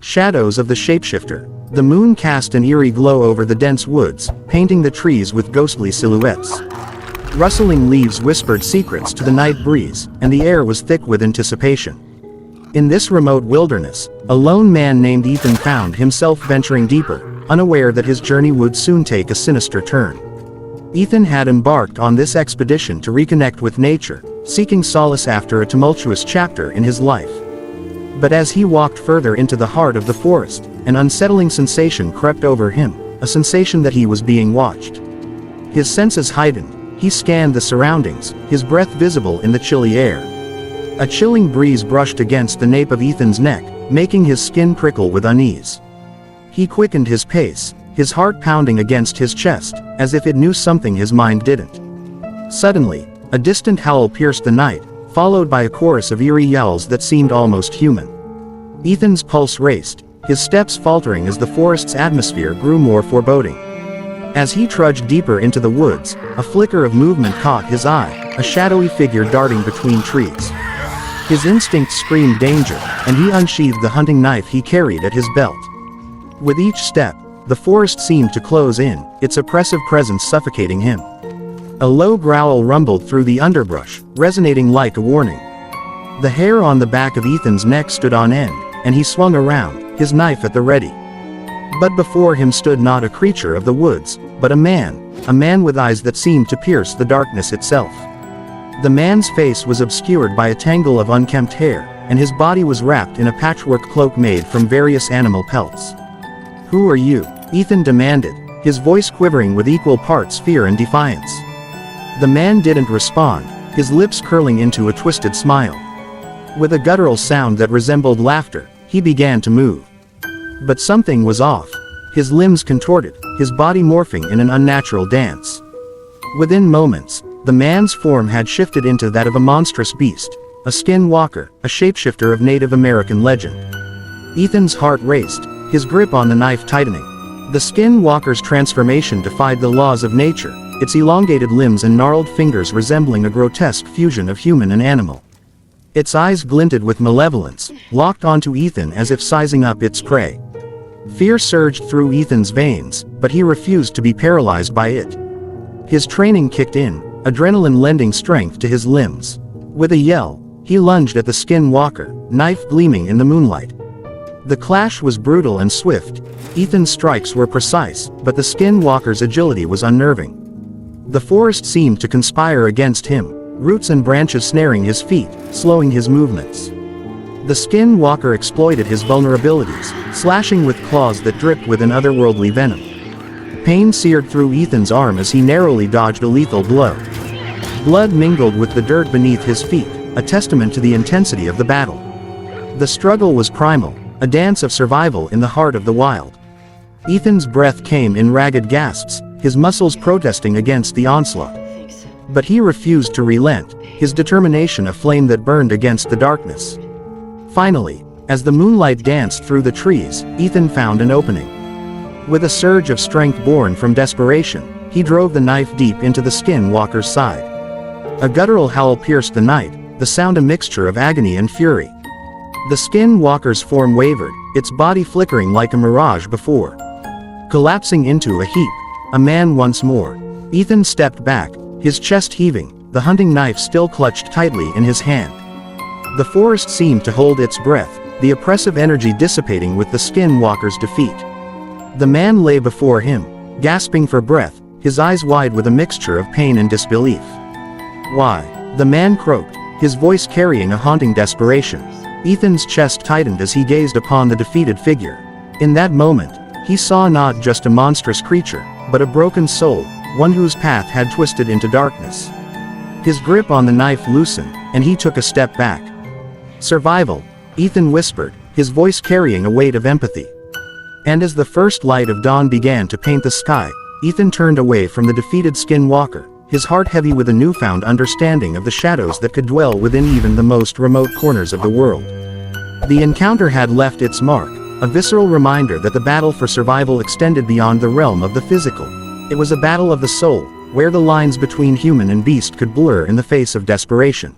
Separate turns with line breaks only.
Shadows of the shapeshifter. The moon cast an eerie glow over the dense woods, painting the trees with ghostly silhouettes. Rustling leaves whispered secrets to the night breeze, and the air was thick with anticipation. In this remote wilderness, a lone man named Ethan found himself venturing deeper, unaware that his journey would soon take a sinister turn. Ethan had embarked on this expedition to reconnect with nature, seeking solace after a tumultuous chapter in his life. But as he walked further into the heart of the forest, an unsettling sensation crept over him, a sensation that he was being watched. His senses heightened, he scanned the surroundings, his breath visible in the chilly air. A chilling breeze brushed against the nape of Ethan's neck, making his skin prickle with unease. He quickened his pace, his heart pounding against his chest, as if it knew something his mind didn't. Suddenly, a distant howl pierced the night, followed by a chorus of eerie yells that seemed almost human. Ethan's pulse raced, his steps faltering as the forest's atmosphere grew more foreboding. As he trudged deeper into the woods, a flicker of movement caught his eye, a shadowy figure darting between trees. His instincts screamed danger, and he unsheathed the hunting knife he carried at his belt. With each step, the forest seemed to close in, its oppressive presence suffocating him. A low growl rumbled through the underbrush, resonating like a warning. The hair on the back of Ethan's neck stood on end, and he swung around, his knife at the ready. But before him stood not a creature of the woods, but a man with eyes that seemed to pierce the darkness itself. The man's face was obscured by a tangle of unkempt hair, and his body was wrapped in a patchwork cloak made from various animal pelts. "Who are you?" Ethan demanded, his voice quivering with equal parts fear and defiance. The man didn't respond, his lips curling into a twisted smile. With a guttural sound that resembled laughter, he began to move. But something was off. His limbs contorted, his body morphing in an unnatural dance. Within moments, the man's form had shifted into that of a monstrous beast, a skinwalker, a shapeshifter of Native American legend. Ethan's heart raced, his grip on the knife tightening. The skinwalker's transformation defied the laws of nature, its elongated limbs and gnarled fingers resembling a grotesque fusion of human and animal. Its eyes glinted with malevolence, locked onto Ethan as if sizing up its prey. Fear surged through Ethan's veins, but he refused to be paralyzed by it. His training kicked in, adrenaline lending strength to his limbs. With a yell, he lunged at the skinwalker, knife gleaming in the moonlight. The clash was brutal and swift. Ethan's strikes were precise, but the skinwalker's agility was unnerving. The forest seemed to conspire against him, roots and branches snaring his feet, slowing his movements. The skinwalker exploited his vulnerabilities, slashing with claws that dripped with an otherworldly venom. Pain seared through Ethan's arm as he narrowly dodged a lethal blow. Blood mingled with the dirt beneath his feet, a testament to the intensity of the battle. The struggle was primal, a dance of survival in the heart of the wild. Ethan's breath came in ragged gasps, his muscles protesting against the onslaught. But he refused to relent, his determination a flame that burned against the darkness. Finally, as the moonlight danced through the trees, Ethan found an opening. With a surge of strength born from desperation, he drove the knife deep into the skinwalker's side. A guttural howl pierced the night, the sound a mixture of agony and fury. The skinwalker's form wavered, its body flickering like a mirage before. Collapsing into a heap, a man once more. Ethan stepped back, his chest heaving, the hunting knife still clutched tightly in his hand. The forest seemed to hold its breath, the oppressive energy dissipating with the skinwalker's defeat. The man lay before him, gasping for breath, his eyes wide with a mixture of pain and disbelief. "Why?" the man croaked, his voice carrying a haunting desperation. Ethan's chest tightened as he gazed upon the defeated figure. In that moment, he saw not just a monstrous creature, but a broken soul, one whose path had twisted into darkness. His grip on the knife loosened, and he took a step back. "Survival," Ethan whispered, his voice carrying a weight of empathy. And as the first light of dawn began to paint the sky, Ethan turned away from the defeated skinwalker, his heart heavy with a newfound understanding of the shadows that could dwell within even the most remote corners of the world. The encounter had left its mark, a visceral reminder that the battle for survival extended beyond the realm of the physical. It was a battle of the soul, where the lines between human and beast could blur in the face of desperation.